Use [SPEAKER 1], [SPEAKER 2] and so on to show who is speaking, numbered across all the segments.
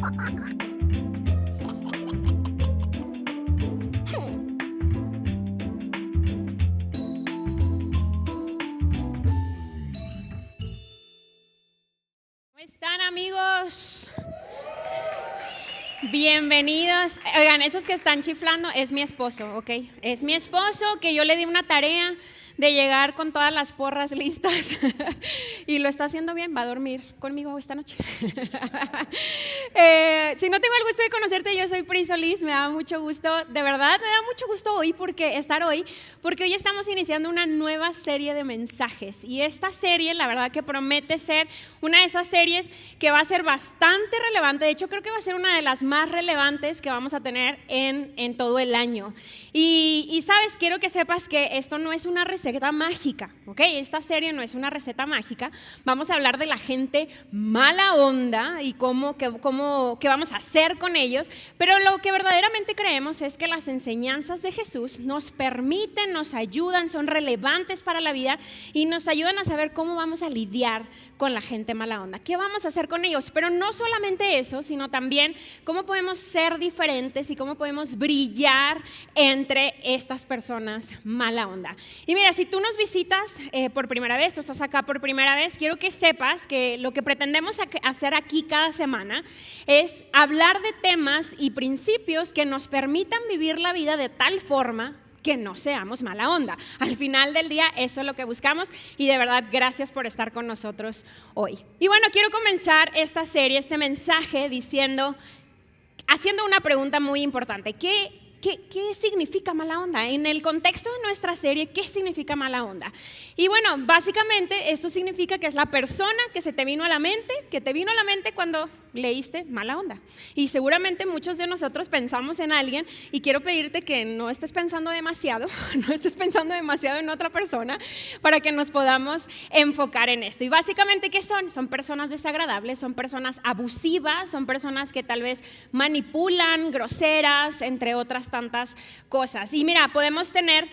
[SPEAKER 1] ¿Cómo están, amigos? Bienvenidos. Oigan, esos que están chiflando es mi esposo, ¿ok? Es mi esposo que yo le di una tarea de llegar con todas las porras listas y lo está haciendo bien, va a dormir conmigo esta noche. Si no tengo el gusto de conocerte, yo soy Pri Solís, me da mucho gusto, de verdad me da mucho gusto estar hoy, porque hoy estamos iniciando una nueva serie de mensajes y esta serie la verdad que promete ser una de esas series que va a ser bastante relevante, de hecho creo que va a ser una de las más relevantes que vamos a tener en todo el año y sabes, quiero que sepas que esto no es una receta mágica, ¿ok? Esta serie no es una receta mágica, vamos a hablar de la gente mala onda y qué vamos a hacer con ellos, pero lo que verdaderamente creemos es que las enseñanzas de Jesús nos permiten, nos ayudan, son relevantes para la vida y nos ayudan a saber cómo vamos a lidiar con la gente mala onda, qué vamos a hacer con ellos, pero no solamente eso, sino también cómo podemos ser diferentes y cómo podemos brillar entre estas personas mala onda. Y mira, si tú nos visitas por primera vez, tú estás acá por primera vez, quiero que sepas que lo que pretendemos hacer aquí cada semana es hablar de temas y principios que nos permitan vivir la vida de tal forma que no seamos mala onda. Al final del día eso es lo que buscamos y de verdad gracias por estar con nosotros hoy. Y bueno, quiero comenzar esta serie, este mensaje haciendo una pregunta muy importante. ¿Qué significa mala onda? En el contexto de nuestra serie, ¿qué significa mala onda? Y bueno, básicamente esto significa que es la persona que te vino a la mente cuando leíste mala onda. Y seguramente muchos de nosotros pensamos en alguien y quiero pedirte que no estés pensando demasiado, en otra persona para que nos podamos enfocar en esto. Y básicamente, ¿qué son? Son personas desagradables, son personas abusivas, son personas que tal vez manipulan, groseras, entre otras tantas cosas. Y mira, podemos tener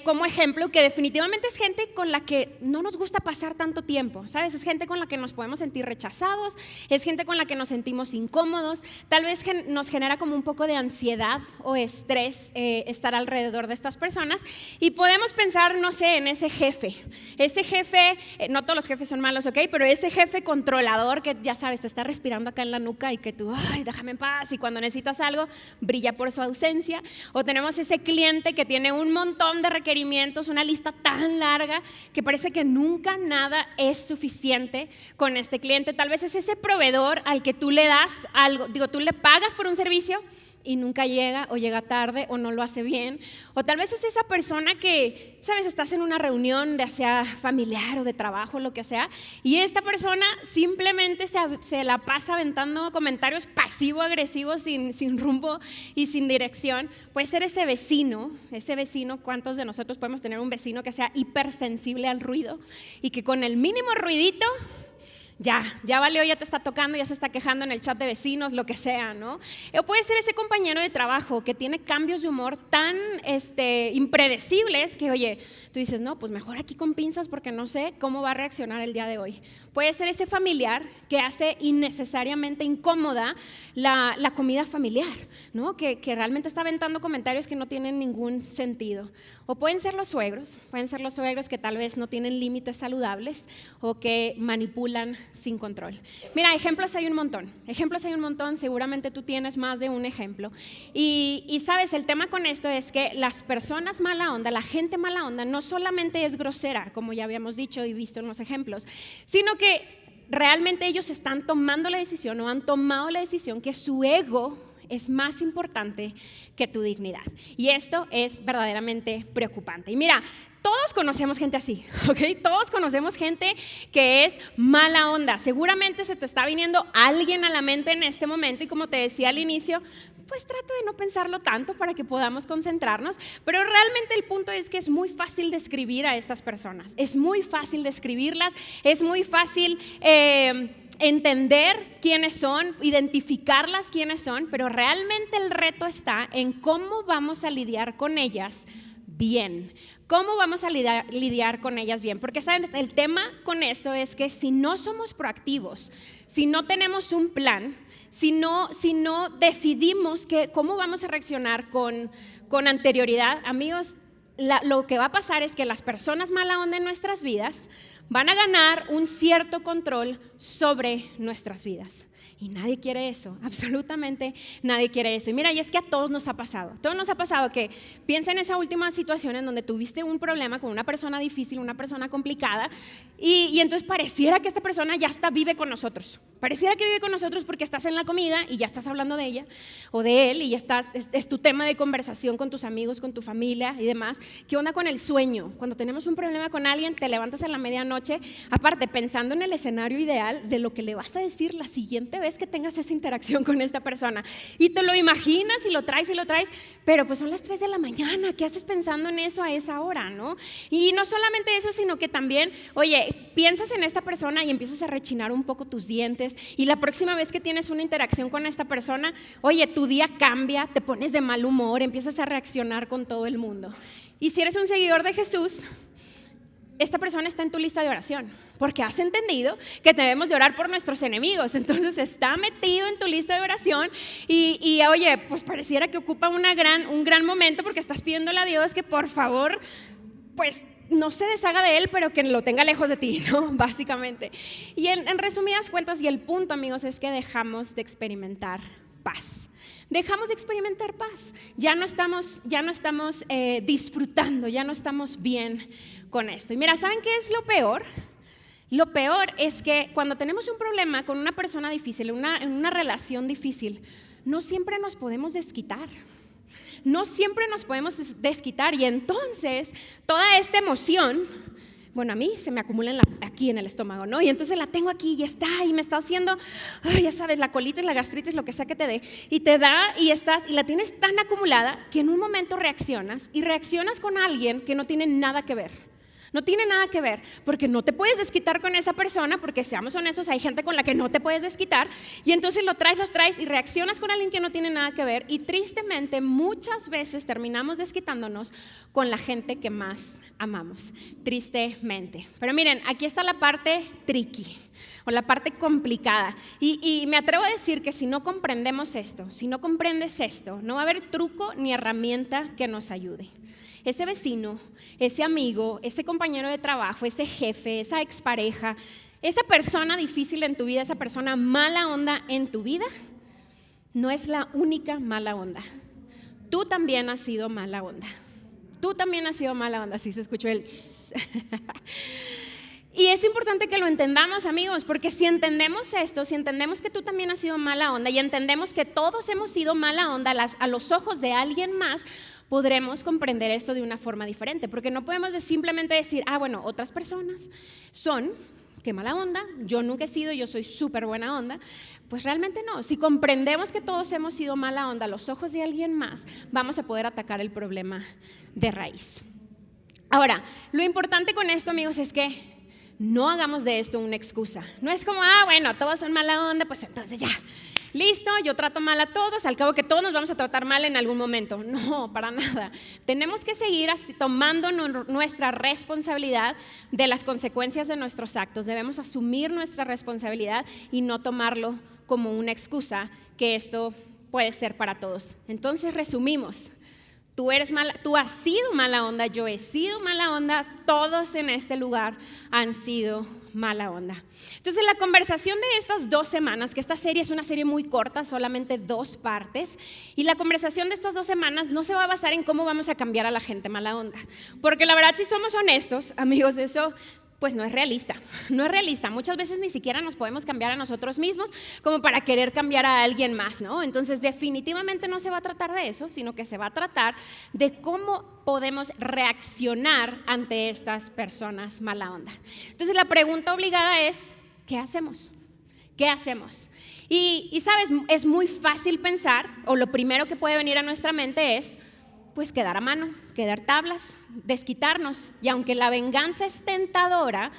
[SPEAKER 1] como ejemplo que definitivamente es gente con la que no nos gusta pasar tanto tiempo, ¿sabes? Es gente con la que nos podemos sentir rechazados, es gente con la que nos sentimos incómodos, tal vez nos genera como un poco de ansiedad o estrés estar alrededor de estas personas y podemos pensar, no sé, en ese jefe, no todos los jefes son malos, ¿ok? Pero ese jefe controlador que ya sabes, te está respirando acá en la nuca y que tú, ay, déjame en paz, y cuando necesitas algo, brilla por su ausencia. O tenemos ese cliente que tiene un montón de requerimientos, una lista tan larga que parece que nunca nada es suficiente con este cliente. Tal vez es ese proveedor al que tú le das algo, tú le pagas por un servicio y nunca llega o llega tarde o no lo hace bien. O tal vez es esa persona que, sabes, estás en una reunión ya sea familiar o de trabajo, lo que sea, y esta persona simplemente se la pasa aventando comentarios pasivo-agresivos sin rumbo y sin dirección. Puede ser ese vecino, ¿cuántos de nosotros podemos tener un vecino que sea hipersensible al ruido y que con el mínimo ruidito ya valió, ya te está tocando, ya se está quejando en el chat de vecinos, lo que sea, ¿no? O puede ser ese compañero de trabajo que tiene cambios de humor tan impredecibles que, oye, tú dices, no, pues mejor aquí con pinzas porque no sé cómo va a reaccionar el día de hoy. Puede ser ese familiar que hace innecesariamente incómoda la comida familiar, ¿no? Que realmente está aventando comentarios que no tienen ningún sentido. O pueden ser los suegros que tal vez no tienen límites saludables o que manipulan sin control. Mira, ejemplos hay un montón, seguramente tú tienes más de un ejemplo. Y sabes, el tema con esto es que las personas mala onda, la gente mala onda, no solamente es grosera, como ya habíamos dicho y visto en los ejemplos, sino que realmente ellos están tomando la decisión o han tomado la decisión que su ego es más importante que tu dignidad. Y esto es verdaderamente preocupante. Y mira, todos conocemos gente así, ¿ok? Todos conocemos gente que es mala onda. Seguramente se te está viniendo alguien a la mente en este momento y como te decía al inicio, pues trata de no pensarlo tanto para que podamos concentrarnos, pero realmente el punto es que es muy fácil describir a estas personas, es muy fácil describirlas, es muy fácil entender quiénes son, identificarlas quiénes son, pero realmente el reto está en cómo vamos a lidiar con ellas bien. cómo vamos a lidiar con ellas bien. Porque, ¿saben? El tema con esto es que si no somos proactivos, si no tenemos un plan, si no decidimos cómo vamos a reaccionar con anterioridad, amigos, lo que va a pasar es que las personas mala onda en nuestras vidas van a ganar un cierto control sobre nuestras vidas. Y nadie quiere eso, absolutamente nadie quiere eso. Y mira, y es que a todos nos ha pasado que piensa en esa última situación en donde tuviste un problema con una persona difícil, una persona complicada, y entonces pareciera que esta persona ya vive con nosotros. Pareciera que vive con nosotros porque estás en la comida y ya estás hablando de ella o de él y ya es tu tema de conversación con tus amigos, con tu familia y demás. ¿Qué onda con el sueño? Cuando tenemos un problema con alguien, te levantas en la medianoche, aparte pensando en el escenario ideal de lo que le vas a decir la siguiente vez que tengas esa interacción con esta persona, y te lo imaginas y lo traes, pero pues son las 3 de la mañana, ¿qué haces pensando en eso a esa hora, no? Y no solamente eso, sino que también, oye, piensas en esta persona y empiezas a rechinar un poco tus dientes, y la próxima vez que tienes una interacción con esta persona, oye, tu día cambia, te pones de mal humor, empiezas a reaccionar con todo el mundo. Y si eres un seguidor de Jesús, esta persona está en tu lista de oración, porque has entendido que debemos de orar por nuestros enemigos. Entonces está metido en tu lista de oración y oye, pues pareciera que ocupa un gran momento, porque estás pidiéndole a Dios que por favor, pues no se deshaga de él, pero que lo tenga lejos de ti, ¿no? Básicamente. Y en resumidas cuentas, y el punto, amigos, es que dejamos de experimentar paz. Dejamos de experimentar paz. Ya no estamos disfrutando, ya no estamos bien con esto. Y mira, ¿saben qué es lo peor? Lo peor es que cuando tenemos un problema con una persona difícil, en una relación difícil, no siempre nos podemos desquitar. No siempre nos podemos desquitar, y entonces toda esta emoción, bueno, a mí se me acumula aquí en el estómago, ¿no? Y entonces la tengo aquí y me está haciendo, ya sabes, la colitis, la gastritis, lo que sea que te dé, y te da y la tienes tan acumulada que en un momento reaccionas con alguien que no tiene nada que ver. No tiene nada que ver, porque no te puedes desquitar con esa persona, porque seamos honestos, hay gente con la que no te puedes desquitar, y entonces los traes y reaccionas con alguien que no tiene nada que ver, y tristemente muchas veces terminamos desquitándonos con la gente que más amamos, tristemente. Pero miren, aquí está la parte tricky, o la parte complicada, y me atrevo a decir que si no comprendemos esto, si no comprendes esto, no va a haber truco ni herramienta que nos ayude. Ese vecino, ese amigo, ese compañero de trabajo, ese jefe, esa expareja, esa persona difícil en tu vida, esa persona mala onda en tu vida, no es la única mala onda. Tú también has sido mala onda. Tú también has sido mala onda. Así se escuchó el Y es importante que lo entendamos, amigos, porque si entendemos esto, si entendemos que tú también has sido mala onda y entendemos que todos hemos sido mala onda a los ojos de alguien más, podremos comprender esto de una forma diferente, porque no podemos simplemente decir, bueno, otras personas son, qué mala onda, yo nunca he sido, yo soy súper buena onda. Pues realmente no. Si comprendemos que todos hemos sido mala onda a los ojos de alguien más, vamos a poder atacar el problema de raíz. Ahora, lo importante con esto, amigos, es que no hagamos de esto una excusa. No es como, bueno, todos son mala onda, pues entonces ya, listo, yo trato mal a todos, al cabo que todos nos vamos a tratar mal en algún momento. No, para nada. Tenemos que seguir tomando nuestra responsabilidad de las consecuencias de nuestros actos. Debemos asumir nuestra responsabilidad y no tomarlo como una excusa, que esto puede ser para todos. Entonces resumimos. Tú has sido mala onda, yo he sido mala onda, todos en este lugar han sido mala onda. Entonces la conversación de estas 2 semanas, que esta serie es una serie muy corta, solamente 2 partes, y la conversación de estas 2 semanas no se va a basar en cómo vamos a cambiar a la gente mala onda, porque la verdad, si somos honestos, amigos, eso pues no es realista, no es realista. Muchas veces ni siquiera nos podemos cambiar a nosotros mismos como para querer cambiar a alguien más, ¿no? Entonces definitivamente no se va a tratar de eso, sino que se va a tratar de cómo podemos reaccionar ante estas personas mala onda. Entonces la pregunta obligada es, ¿qué hacemos? ¿Qué hacemos? Y sabes, es muy fácil pensar, o lo primero que puede venir a nuestra mente es, pues quedar a mano, quedar tablas, desquitarnos. Y aunque la venganza es tentadora,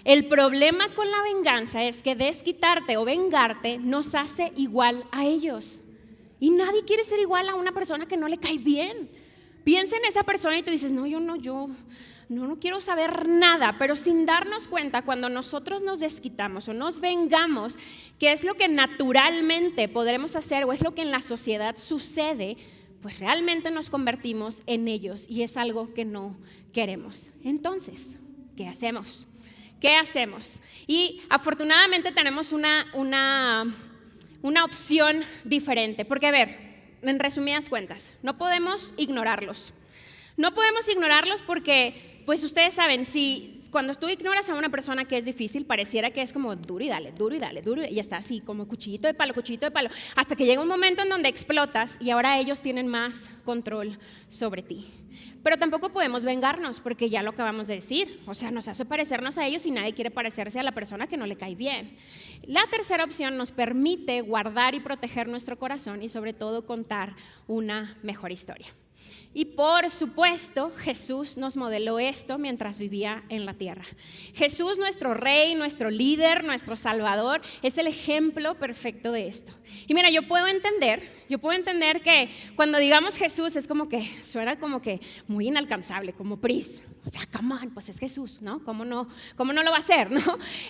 [SPEAKER 1] el problema con la venganza es que desquitarte o vengarte nos hace igual a ellos. Y nadie quiere ser igual a una persona que no le cae bien. piensa en esa persona y tú dices, no, yo no quiero saber nada, pero sin darnos cuenta, cuando nosotros nos desquitamos o nos vengamos, que es lo que naturalmente podremos hacer o es lo que en la sociedad sucede, pues realmente nos convertimos en ellos y es algo que no queremos. Entonces, ¿qué hacemos? ¿Qué hacemos? Y afortunadamente tenemos una opción diferente, porque a ver, en resumidas cuentas, no podemos ignorarlos. No podemos ignorarlos porque, pues ustedes saben, si cuando tú ignoras a una persona que es difícil, pareciera que es como duro y dale, y ya está así, como cuchillito de palo, hasta que llega un momento en donde explotas y ahora ellos tienen más control sobre ti. Pero tampoco podemos vengarnos porque ya lo acabamos de decir, o sea, nos hace parecernos a ellos y nadie quiere parecerse a la persona que no le cae bien. La tercera opción nos permite guardar y proteger nuestro corazón y sobre todo contar una mejor historia. Y por supuesto, Jesús nos modeló esto mientras vivía en la tierra. Jesús, nuestro Rey, nuestro líder, nuestro Salvador, es el ejemplo perfecto de esto. Y mira, yo puedo entender que cuando digamos Jesús es como que suena como que muy inalcanzable, como Pris. O sea, come on, pues es Jesús, ¿no? ¿Cómo no lo va a hacer, no?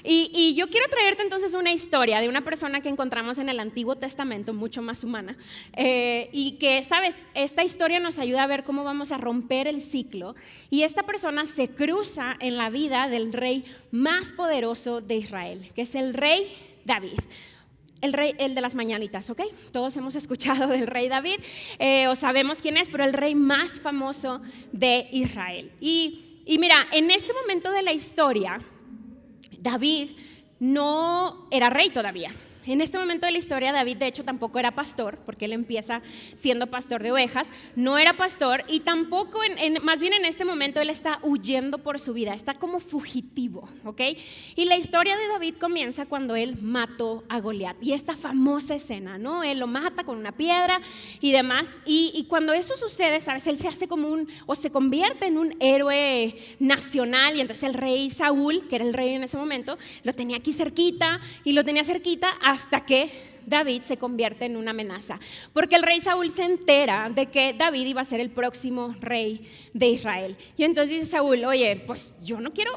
[SPEAKER 1] Y yo quiero traerte entonces una historia de una persona que encontramos en el Antiguo Testamento, mucho más humana, y que, ¿sabes? Esta historia nos ayuda a ver cómo vamos a romper el ciclo. Y esta persona se cruza en la vida del rey más poderoso de Israel, que es el rey David. El de las mañanitas, ¿ok? Todos hemos escuchado del rey David, o sabemos quién es, pero el rey más famoso de Israel. Y mira, en este momento de la historia, David no era rey todavía. En este momento de la historia, David de hecho tampoco era pastor, porque él empieza siendo pastor de ovejas, no era pastor y tampoco, más bien en este momento él está huyendo por su vida, está como fugitivo, ¿ok? Y la historia de David comienza cuando él mató a Goliat y esta famosa escena, ¿no? Él lo mata con una piedra y demás y cuando eso sucede, ¿sabes? Él se hace o se convierte en un héroe nacional y entonces el rey Saúl, que era el rey en ese momento, lo tenía aquí cerquita hasta que David se convierte en una amenaza, porque el rey Saúl se entera de que David iba a ser el próximo rey de Israel. Y entonces dice Saúl, oye, pues yo no quiero,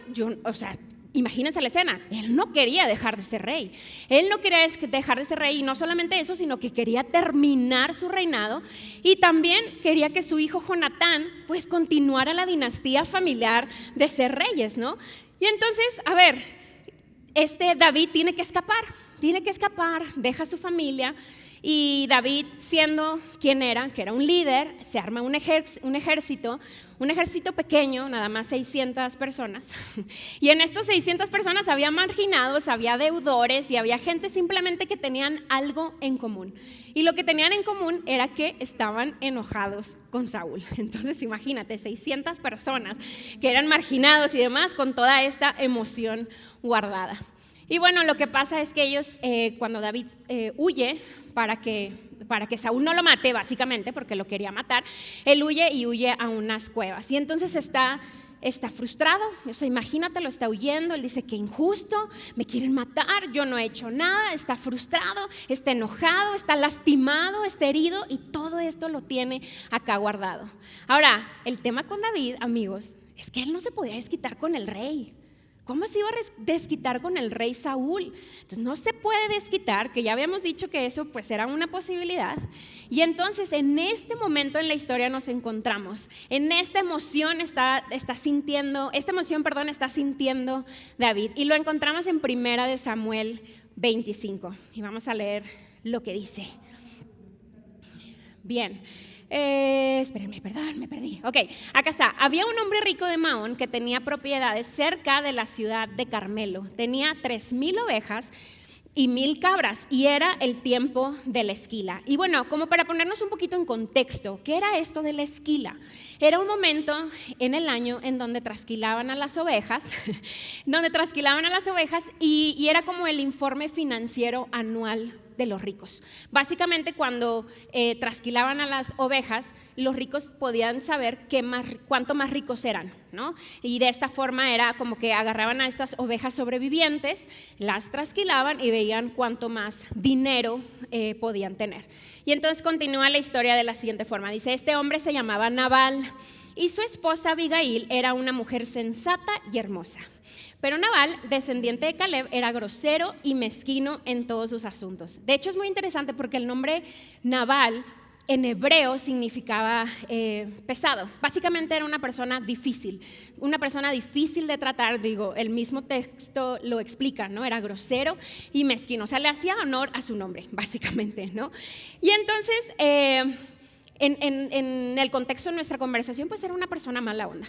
[SPEAKER 1] imagínense la escena, él no quería dejar de ser rey, y no solamente eso, sino que quería terminar su reinado y también quería que su hijo Jonatán pues continuara la dinastía familiar de ser reyes, ¿no? Y entonces, a ver, David tiene que escapar, deja a su familia y David, siendo quien era, que era un líder, se arma un ejército pequeño, nada más 600 personas. Y en estos 600 personas había marginados, había deudores y había gente simplemente que tenían algo en común. Y lo que tenían en común era que estaban enojados con Saúl. Entonces imagínate, 600 personas que eran marginados y demás con toda esta emoción guardada. Y bueno, lo que pasa es que ellos, cuando David huye para que Saúl no lo mate, básicamente, porque lo quería matar, él huye a unas cuevas. Y entonces está frustrado, o sea, imagínate, lo está huyendo, él dice que injusto, me quieren matar, yo no he hecho nada, está frustrado, está enojado, está lastimado, está herido y todo esto lo tiene acá guardado. Ahora, el tema con David, amigos, es que él no se podía desquitar con el rey. ¿Cómo se iba a desquitar con el rey Saúl? Entonces no se puede desquitar, que ya habíamos dicho que eso pues era una posibilidad. Y entonces en este momento en la historia nos encontramos, en esta emoción está sintiendo David. Y lo encontramos en 1 Samuel 25. Y vamos a leer lo que dice. Bien. Espérenme, perdón, me perdí. Ok, acá está. Había un hombre rico de Maón que tenía propiedades cerca de la ciudad de Carmelo. Tenía 3,000 ovejas y 1,000 cabras y era el tiempo de la esquila. Y bueno, como para ponernos un poquito en contexto, ¿qué era esto de la esquila? Era un momento en el año en donde trasquilaban a las ovejas, y era como el informe financiero anual de los ricos. Básicamente cuando trasquilaban a las ovejas, los ricos podían saber cuánto más ricos eran, ¿no? Y de esta forma era como que agarraban a estas ovejas sobrevivientes, las trasquilaban y veían cuánto más dinero podían tener. Y entonces continúa la historia de la siguiente forma. Dice, este hombre se llamaba Nabal y su esposa Abigail era una mujer sensata y hermosa. Pero Nabal, descendiente de Caleb, era grosero y mezquino en todos sus asuntos. De hecho, es muy interesante porque el nombre Nabal en hebreo significaba pesado. Básicamente era una persona difícil de tratar. Digo, el mismo texto lo explica, ¿no? Era grosero y mezquino. O sea, le hacía honor a su nombre, básicamente, ¿no? Y entonces, en el contexto de nuestra conversación, pues era una persona mala onda.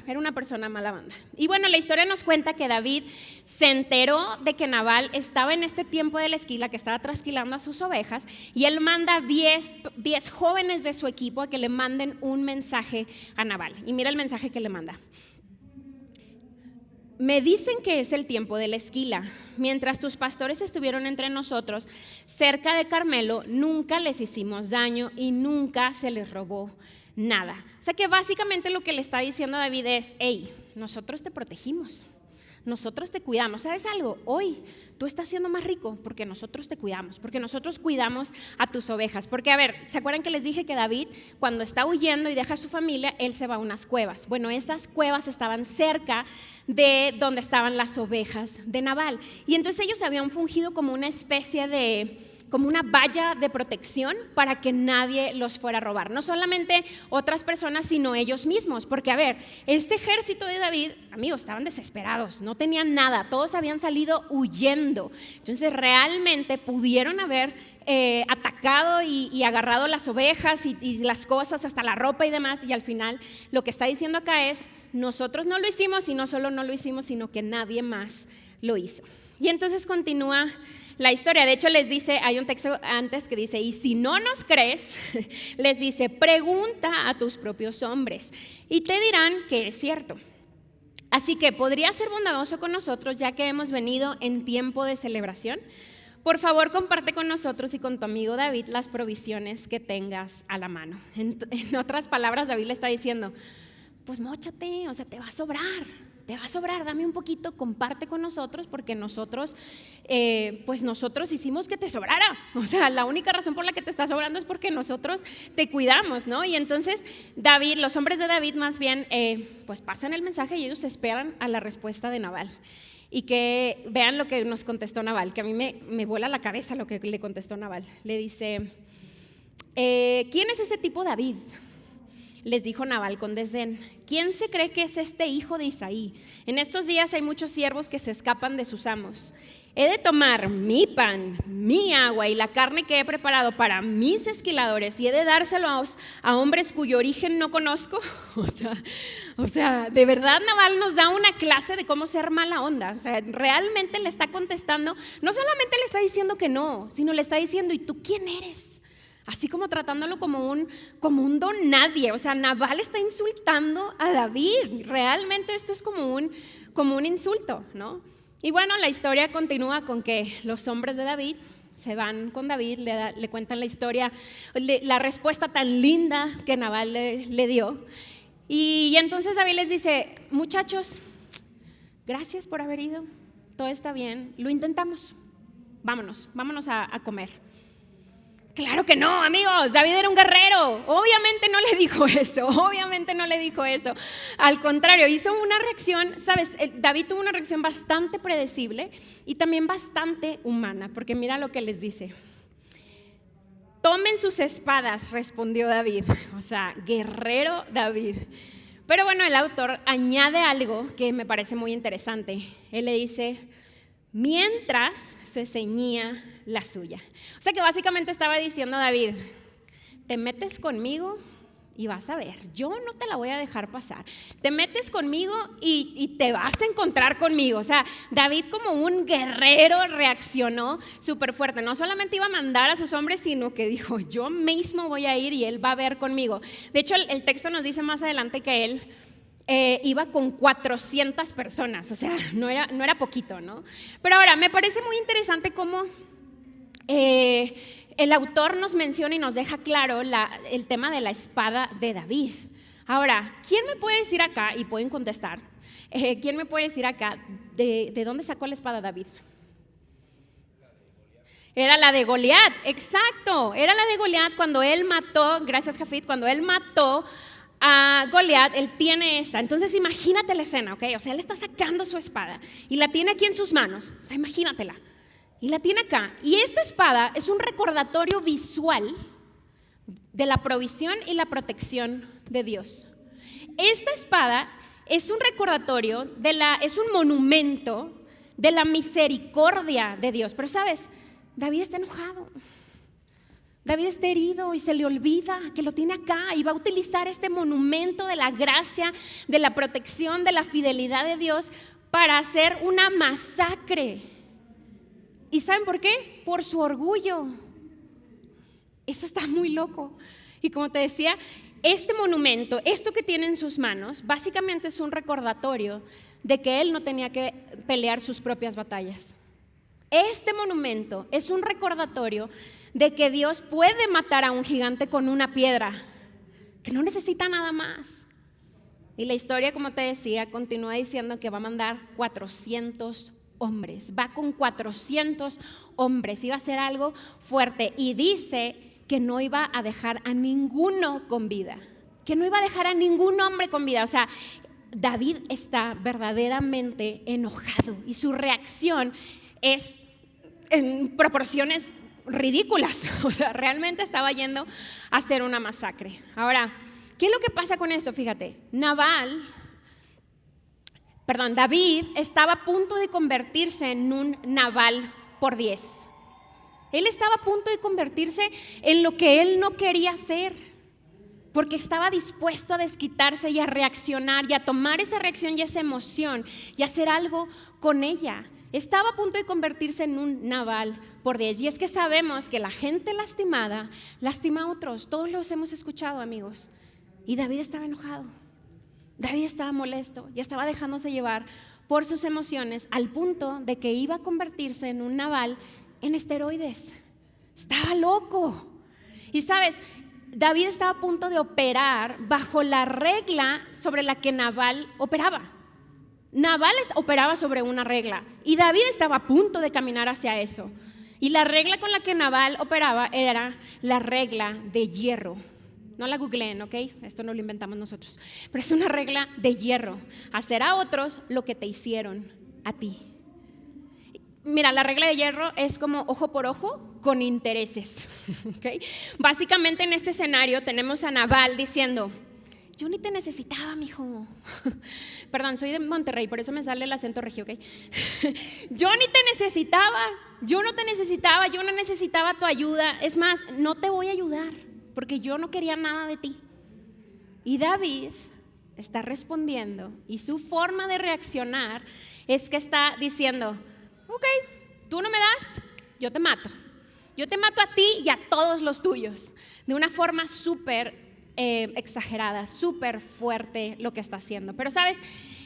[SPEAKER 1] Y bueno, la historia nos cuenta que David se enteró de que Nabal estaba en este tiempo de la esquila, que estaba trasquilando a sus ovejas, y él manda 10 jóvenes de su equipo a que le manden un mensaje a Nabal. Y mira el mensaje que le manda. Me dicen que es el tiempo de la esquila. Mientras tus pastores estuvieron entre nosotros, cerca de Carmelo, nunca les hicimos daño y nunca se les robó nada. O sea que básicamente lo que le está diciendo David es, hey, nosotros te protegimos, nosotros te cuidamos. ¿Sabes algo? Hoy tú estás siendo más rico porque nosotros te cuidamos, porque nosotros cuidamos a tus ovejas. Porque, a ver, ¿se acuerdan que les dije que David, cuando está huyendo y deja a su familia, él se va a unas cuevas? Bueno, esas cuevas estaban cerca de donde estaban las ovejas de Nabal. Y entonces ellos habían fungido como una especie de, como una valla de protección para que nadie los fuera a robar. No solamente otras personas, sino ellos mismos. Porque, a ver, este ejército de David, amigos, estaban desesperados, no tenían nada, todos habían salido huyendo. Entonces, realmente pudieron haber atacado y agarrado las ovejas y las cosas, hasta la ropa y demás. Y al final, lo que está diciendo acá es, nosotros no lo hicimos, y no solo no lo hicimos, sino que nadie más lo hizo. Y entonces continúa la historia. De hecho, les dice, hay un texto antes que dice, y si no nos crees, les dice, pregunta a tus propios hombres y te dirán que es cierto. Así que podría ser bondadoso con nosotros, ya que hemos venido en tiempo de celebración. Por favor, comparte con nosotros y con tu amigo David las provisiones que tengas a la mano. En otras palabras, David le está diciendo, pues móchate, o sea, te va a sobrar, dame un poquito, comparte con nosotros, porque nosotros, pues nosotros hicimos que te sobrara. O sea, la única razón por la que te está sobrando es porque nosotros te cuidamos, ¿no? Y entonces David, los hombres de David más bien, pues pasan el mensaje y ellos esperan a la respuesta de Nabal. Y que vean lo que nos contestó Nabal, que a mí me vuela la cabeza lo que le contestó Nabal. Le dice, ¿quién es ese tipo David? Les dijo Nabal con desdén, ¿quién se cree que es este hijo de Isaí? En estos días hay muchos siervos que se escapan de sus amos. He de tomar mi pan, mi agua y la carne que he preparado para mis esquiladores y he de dárselos a hombres cuyo origen no conozco. O sea, de verdad Nabal nos da una clase de cómo ser mala onda. O sea, realmente le está contestando, no solamente le está diciendo que no, sino le está diciendo, ¿y tú quién eres? Así como tratándolo como un don nadie. O sea, Nabal está insultando a David. Realmente esto es como un insulto, ¿no? Y bueno, la historia continúa con que los hombres de David se van con David, le cuentan la historia, la respuesta tan linda que Nabal le dio. Y entonces David les dice, muchachos, gracias por haber ido, todo está bien, lo intentamos, vámonos a comer. Claro que no, amigos, David era un guerrero, obviamente no le dijo eso, al contrario, hizo una reacción, ¿sabes? David tuvo una reacción bastante predecible y también bastante humana, porque mira lo que les dice. Tomen sus espadas, respondió David, o sea, guerrero David. Pero bueno, el autor añade algo que me parece muy interesante, él le dice, mientras se ceñía la suya. O sea que básicamente estaba diciendo David, te metes conmigo y vas a ver, yo no te la voy a dejar pasar. Te metes conmigo y te vas a encontrar conmigo. O sea, David como un guerrero reaccionó súper fuerte. No solamente iba a mandar a sus hombres, sino que dijo, yo mismo voy a ir y él va a ver conmigo. De hecho, el texto nos dice más adelante que él iba con 400 personas, o sea, no era poquito, ¿no? Pero ahora, me parece muy interesante cómo el autor nos menciona y nos deja claro el tema de la espada de David. Ahora, ¿quién me puede decir acá, y pueden contestar, quién me puede decir acá de dónde sacó la espada David? Era la de Goliat, exacto, era la de Goliat cuando él mató, gracias Jafit, cuando él mató a Goliat, él tiene esta. Entonces imagínate la escena, ¿ok? O sea, él está sacando su espada y la tiene aquí en sus manos, o sea, imagínatela. Y la tiene acá. Y esta espada es un recordatorio visual de la provisión y la protección de Dios. Esta espada es un recordatorio, es un monumento de la misericordia de Dios. Pero ¿sabes? David está enojado. David está herido y se le olvida que lo tiene acá y va a utilizar este monumento de la gracia, de la protección, de la fidelidad de Dios para hacer una masacre. ¿Y saben por qué? Por su orgullo. Eso está muy loco. Y como te decía, este monumento, esto que tiene en sus manos, básicamente es un recordatorio de que él no tenía que pelear sus propias batallas. Este monumento es un recordatorio de que Dios puede matar a un gigante con una piedra, que no necesita nada más. Y la historia, como te decía, continúa diciendo que va a mandar 400 hombres. Va con 400 hombres, iba a ser algo fuerte. Y dice que no iba a dejar a ninguno con vida, que no iba a dejar a ningún hombre con vida. O sea, David está verdaderamente enojado y su reacción es en proporciones ridículas. O sea, realmente estaba yendo a hacer una masacre. Ahora, ¿qué es lo que pasa con esto? Fíjate, David estaba a punto de convertirse en un Nabal por 10. Él estaba a punto de convertirse en lo que él no quería hacer, porque estaba dispuesto a desquitarse y a reaccionar y a tomar esa reacción y esa emoción y hacer algo con ella. Estaba a punto de convertirse en un Nabal por 10. Y es que sabemos que la gente lastimada lastima a otros. Todos los hemos escuchado, amigos. Y David estaba enojado. David estaba molesto y estaba dejándose llevar por sus emociones al punto de que iba a convertirse en un Nabal en esteroides. Estaba loco. Y sabes, David estaba a punto de operar bajo la regla sobre la que Nabal operaba. Nabal operaba sobre una regla y David estaba a punto de caminar hacia eso. Y la regla con la que Nabal operaba era la regla de hierro. No la googleen, ¿ok? Esto no lo inventamos nosotros. Pero es una regla de hierro. Hacer a otros lo que te hicieron a ti. Mira, la regla de hierro es como ojo por ojo con intereses. ¿Okay? Básicamente en este escenario tenemos a Nabal diciendo: yo ni te necesitaba, mijo. Perdón, soy de Monterrey, por eso me sale el acento regio, ¿ok? Yo ni te necesitaba, yo no te necesitaba, yo no necesitaba tu ayuda. Es más, no te voy a ayudar, porque yo no quería nada de ti. Y David está respondiendo, y su forma de reaccionar es que está diciendo: ok, tú no me das, yo te mato. Yo te mato a ti y a todos los tuyos. De una forma súper exagerada, súper fuerte lo que está haciendo. Pero sabes,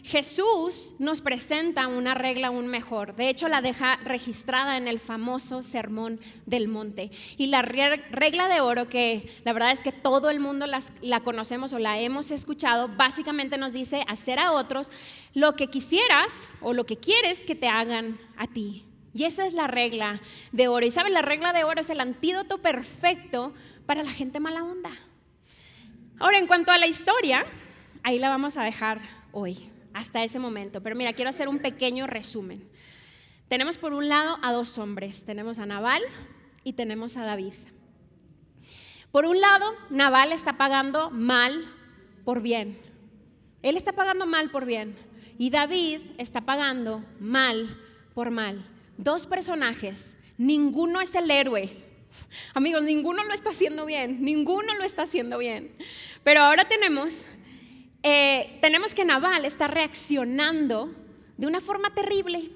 [SPEAKER 1] Jesús nos presenta una regla aún mejor. De hecho, la deja registrada en el famoso Sermón del Monte. Y la regla de oro, que la verdad es que todo el mundo la conocemos o la hemos escuchado, básicamente nos dice hacer a otros lo que quisieras o lo que quieres que te hagan a ti. Y esa es la regla de oro. Y sabes, la regla de oro es el antídoto perfecto para la gente mala onda. Ahora, en cuanto a la historia, ahí la vamos a dejar hoy, hasta ese momento. Pero mira, quiero hacer un pequeño resumen. Tenemos por un lado a dos hombres. Tenemos a Nabal y tenemos a David. Por un lado, Nabal está pagando mal por bien. Él está pagando mal por bien. Y David está pagando mal por mal. Dos personajes. Ninguno es el héroe. Amigos, ninguno lo está haciendo bien, ninguno lo está haciendo bien. Pero ahora tenemos que Nabal está reaccionando de una forma terrible.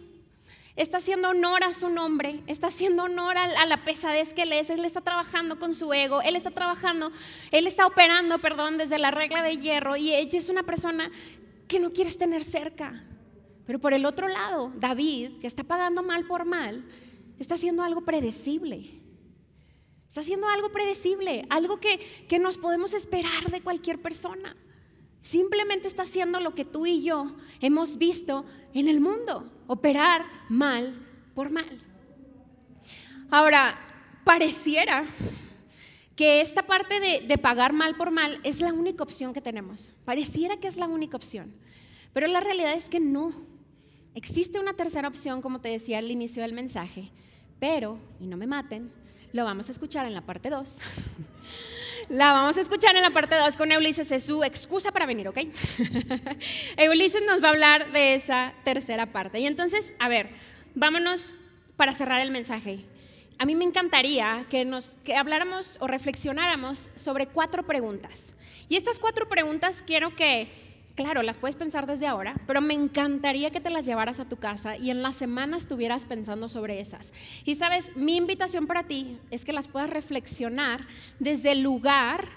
[SPEAKER 1] Está haciendo honor a su nombre, está haciendo honor a la pesadez que él está trabajando con su ego, él está operando, desde la regla de hierro, y ella es una persona que no quieres tener cerca. Pero por el otro lado, David, que está pagando mal por mal, está haciendo algo predecible. Está haciendo algo predecible, algo que nos podemos esperar de cualquier persona. Simplemente está haciendo lo que tú y yo hemos visto en el mundo, operar mal por mal. Ahora, pareciera que esta parte de pagar mal por mal es la única opción que tenemos. Pareciera que es la única opción, pero la realidad es que no. Existe una tercera opción, como te decía al inicio del mensaje, pero, y no me maten, lo vamos a escuchar en la parte 2. La vamos a escuchar en la parte 2 con Ulises, es su excusa para venir, ¿ok? Ulises nos va a hablar de esa tercera parte. Y entonces, a ver, vámonos para cerrar el mensaje. A mí me encantaría que habláramos o reflexionáramos sobre 4 preguntas. Y estas 4 preguntas quiero que, claro, las puedes pensar desde ahora, pero me encantaría que te las llevaras a tu casa y en la semana estuvieras pensando sobre esas. Y sabes, mi invitación para ti es que las puedas reflexionar desde el lugar,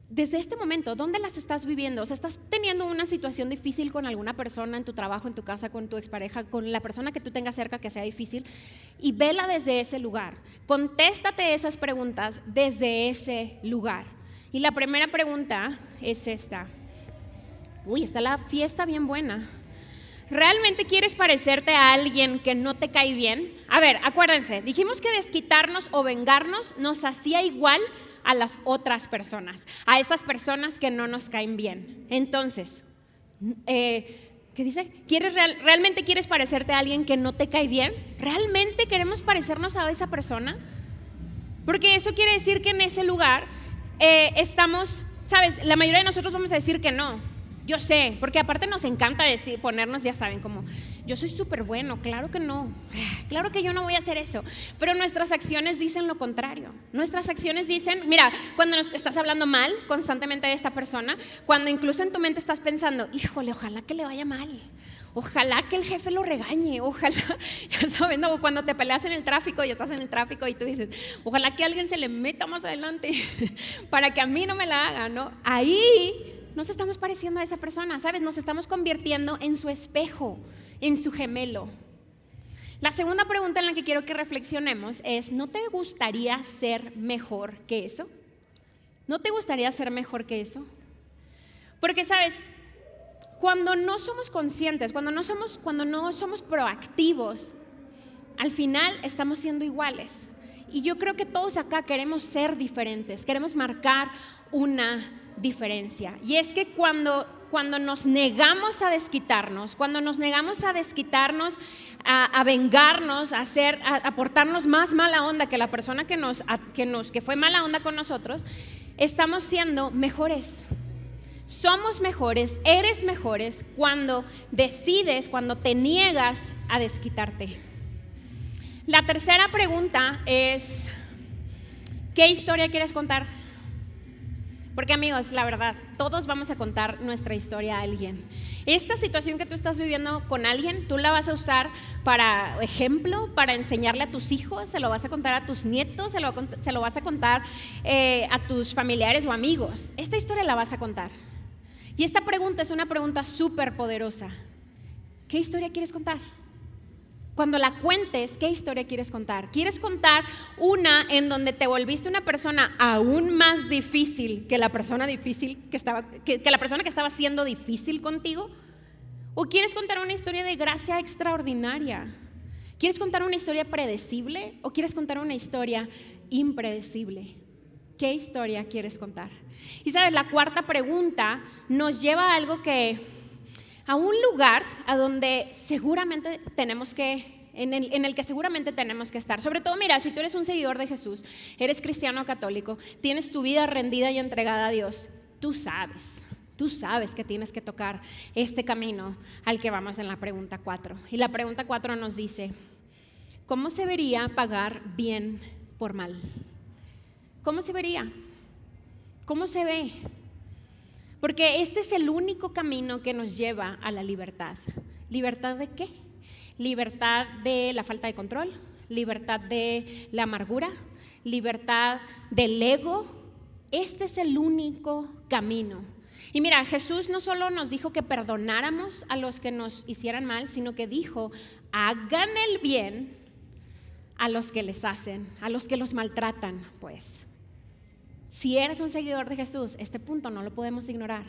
[SPEAKER 1] desde este momento, ¿dónde las estás viviendo? O sea, ¿estás teniendo una situación difícil con alguna persona en tu trabajo, en tu casa, con tu expareja, con la persona que tú tengas cerca que sea difícil? Y vela desde ese lugar. Contéstate esas preguntas desde ese lugar. Y la primera pregunta es esta. Uy, está la fiesta bien buena. ¿Realmente quieres parecerte a alguien que no te cae bien? A ver, acuérdense, dijimos que desquitarnos o vengarnos nos hacía igual a las otras personas, a esas personas que no nos caen bien. Entonces, ¿qué dice? ¿Realmente quieres parecerte a alguien que no te cae bien? ¿Realmente queremos parecernos a esa persona? Porque eso quiere decir que en ese lugar estamos, ¿sabes? La mayoría de nosotros vamos a decir que no. Yo sé, porque aparte nos encanta ponernos, ya saben, como yo soy súper bueno, claro que no, claro que yo no voy a hacer eso, pero nuestras acciones dicen lo contrario. Nuestras acciones dicen, mira, cuando estás hablando mal constantemente de esta persona, cuando incluso en tu mente estás pensando, híjole, ojalá que le vaya mal, ojalá que el jefe lo regañe, ojalá, ya saben, no, cuando te peleas en el tráfico y estás en el tráfico y tú dices, ojalá que alguien se le meta más adelante para que a mí no me la haga, ¿no? Ahí nos estamos pareciendo a esa persona, ¿sabes? Nos estamos convirtiendo en su espejo, en su gemelo. La segunda pregunta en la que quiero que reflexionemos es, ¿no te gustaría ser mejor que eso? ¿No te gustaría ser mejor que eso? Porque, ¿sabes? Cuando no somos conscientes, cuando no somos proactivos, al final estamos siendo iguales. Y yo creo que todos acá queremos ser diferentes, queremos marcar una diferencia. Y es que cuando nos negamos a desquitarnos, a vengarnos, a portarnos más mala onda que la persona que fue mala onda con nosotros, estamos siendo mejores. Somos mejores, eres mejores cuando decides, cuando te niegas a desquitarte. La tercera pregunta es, ¿qué historia quieres contar? Porque amigos, la verdad, todos vamos a contar nuestra historia a alguien. Esta situación que tú estás viviendo con alguien, tú la vas a usar para ejemplo, para enseñarle a tus hijos, se lo vas a contar a tus nietos, se lo vas a contar a tus familiares o amigos. Esta historia la vas a contar. Y esta pregunta es una pregunta súper poderosa. ¿Qué historia quieres contar? Cuando la cuentes, ¿qué historia quieres contar? ¿Quieres contar una en donde te volviste una persona aún más difícil que la persona difícil que la persona que estaba siendo difícil contigo? ¿O quieres contar una historia de gracia extraordinaria? ¿Quieres contar una historia predecible o quieres contar una historia impredecible? ¿Qué historia quieres contar? Y sabes, la cuarta pregunta nos lleva a un lugar a donde seguramente en el que seguramente tenemos que estar. Sobre todo, mira, si tú eres un seguidor de Jesús, eres cristiano o católico, tienes tu vida rendida y entregada a Dios, tú sabes que tienes que tocar este camino al que vamos en la pregunta 4. Y la pregunta 4 nos dice, ¿cómo se vería pagar bien por mal? ¿Cómo se vería? ¿Cómo se ve? Porque este es el único camino que nos lleva a la libertad. ¿Libertad de qué? Libertad de la falta de control, libertad de la amargura, libertad del ego. Este es el único camino. Y mira, Jesús no solo nos dijo que perdonáramos a los que nos hicieran mal, sino que dijo, hagan el bien a los que les hacen, a los que los maltratan, pues. Si eres un seguidor de Jesús, este punto no lo podemos ignorar,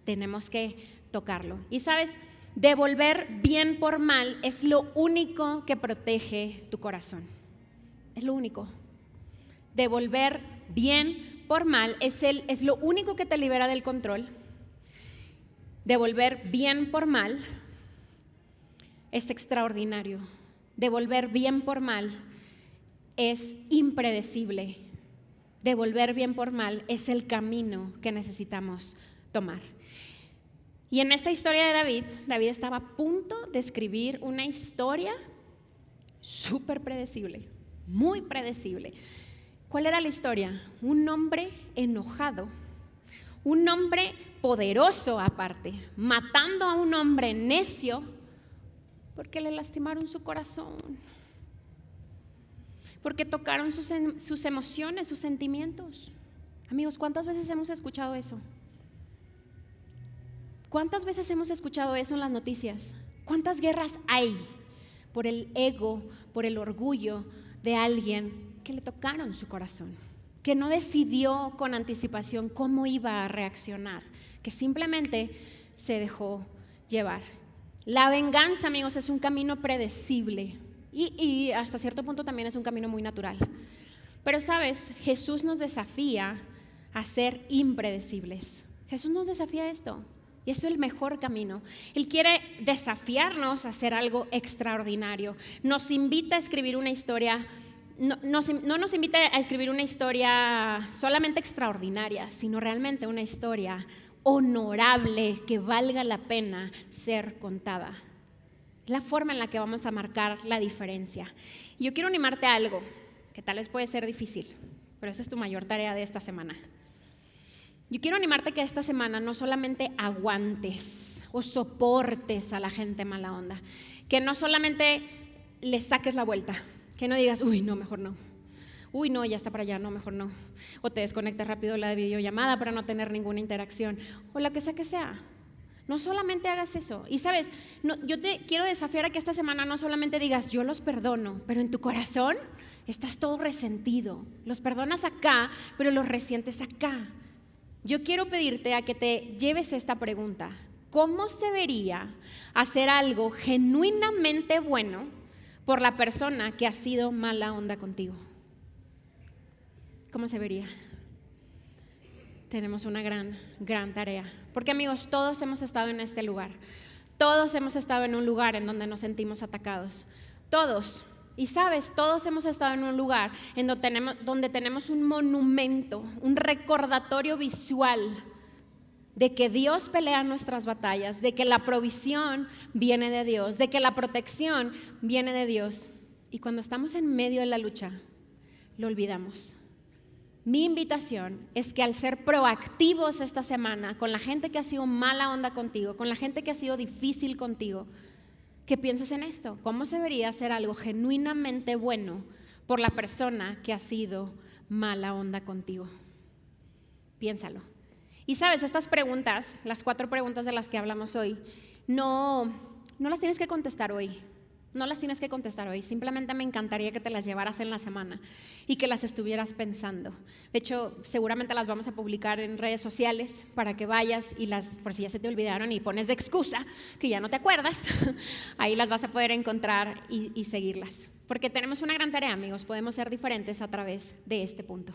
[SPEAKER 1] tenemos que tocarlo. Y sabes, devolver bien por mal es lo único que protege tu corazón. Es lo único. Devolver bien por mal es lo único que te libera del control. Devolver bien por mal es extraordinario. Devolver bien por mal es impredecible. Devolver bien por mal es el camino que necesitamos tomar. Y en esta historia de David estaba a punto de escribir una historia súper predecible, muy predecible. ¿Cuál era la historia? Un hombre enojado, un hombre poderoso aparte, matando a un hombre necio porque le lastimaron su corazón, porque tocaron sus emociones, sus sentimientos. Amigos, ¿cuántas veces hemos escuchado eso? ¿Cuántas veces hemos escuchado eso en las noticias? ¿Cuántas guerras hay por el ego, por el orgullo de alguien que le tocaron su corazón, que no decidió con anticipación cómo iba a reaccionar, que simplemente se dejó llevar? La venganza, amigos, es un camino predecible y hasta cierto punto también es un camino muy natural. Pero sabes, Jesús nos desafía a ser impredecibles. Jesús nos desafía a esto. Y eso es el mejor camino. Él quiere desafiarnos a hacer algo extraordinario. Nos invita a escribir una historia, no nos invita a escribir una historia solamente extraordinaria, sino realmente una historia honorable que valga la pena ser contada. Es la forma en la que vamos a marcar la diferencia. Y yo quiero animarte a algo que tal vez puede ser difícil, pero esa es tu mayor tarea de esta semana. Yo quiero animarte que esta semana no solamente aguantes o soportes a la gente mala onda, que no solamente le saques la vuelta, que no digas, uy, no, mejor no. Uy, no, ya está para allá, no, mejor no. O te desconectas rápido la videollamada para no tener ninguna interacción, o lo que sea. No solamente hagas eso. Y sabes, yo te quiero desafiar a que esta semana no solamente digas, yo los perdono, pero en tu corazón estás todo resentido. Los perdonas acá, pero los resientes acá. Yo quiero pedirte a que te lleves esta pregunta. ¿Cómo se vería hacer algo genuinamente bueno por la persona que ha sido mala onda contigo? ¿Cómo se vería? Tenemos una gran tarea. Porque amigos, todos hemos estado en este lugar. Todos hemos estado en un lugar en donde nos sentimos atacados. Todos. Y sabes, todos hemos estado en un lugar en donde tenemos un monumento, un recordatorio visual de que Dios pelea nuestras batallas, de que la provisión viene de Dios, de que la protección viene de Dios. Y cuando estamos en medio de la lucha, lo olvidamos. Mi invitación es que al ser proactivos esta semana con la gente que ha sido mala onda contigo, con la gente que ha sido difícil contigo, que pienses en esto. ¿Cómo se debería hacer algo genuinamente bueno por la persona que ha sido mala onda contigo? Piénsalo. Y sabes, estas preguntas, las 4 preguntas de las que hablamos hoy, no las tienes que contestar hoy. No las tienes que contestar hoy, simplemente me encantaría que te las llevaras en la semana y que las estuvieras pensando. De hecho, seguramente las vamos a publicar en redes sociales para que vayas y las, por si ya se te olvidaron y pones de excusa que ya no te acuerdas, ahí las vas a poder encontrar y seguirlas. Porque tenemos una gran tarea, amigos, podemos ser diferentes a través de este punto.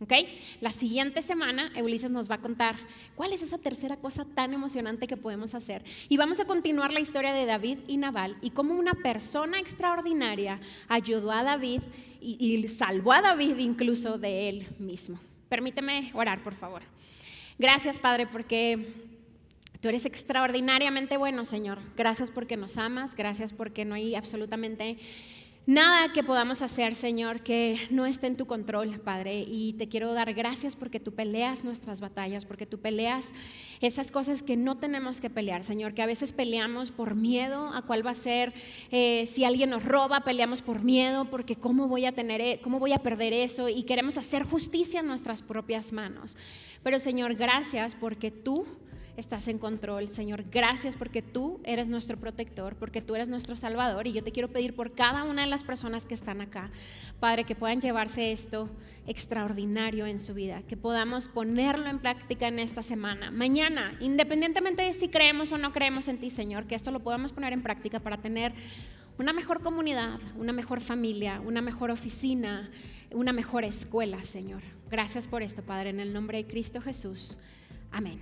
[SPEAKER 1] ¿Okay? La siguiente semana Ulises nos va a contar cuál es esa tercera cosa tan emocionante que podemos hacer y vamos a continuar la historia de David y Nabal y cómo una persona extraordinaria ayudó a David y salvó a David incluso de él mismo. Permíteme orar, por favor. Gracias, Padre, porque tú eres extraordinariamente bueno, Señor. Gracias porque nos amas, gracias porque no hay absolutamente nada que podamos hacer, Señor, que no esté en tu control, Padre. Y te quiero dar gracias porque tú peleas nuestras batallas, porque tú peleas esas cosas que no tenemos que pelear, Señor, que a veces peleamos por miedo a cuál va a ser, si alguien nos roba, peleamos por miedo, porque cómo voy a perder eso, y queremos hacer justicia en nuestras propias manos. Pero, Señor, gracias porque tú estás en control, Señor. Gracias porque tú eres nuestro protector, porque tú eres nuestro Salvador. Y yo te quiero pedir por cada una de las personas que están acá, Padre, que puedan llevarse esto extraordinario en su vida, que podamos ponerlo en práctica en esta semana, mañana, independientemente de si creemos o no creemos en ti, Señor, que esto lo podamos poner en práctica para tener una mejor comunidad, una mejor familia, una mejor oficina, una mejor escuela, Señor. Gracias por esto, Padre, en el nombre de Cristo Jesús. Amén.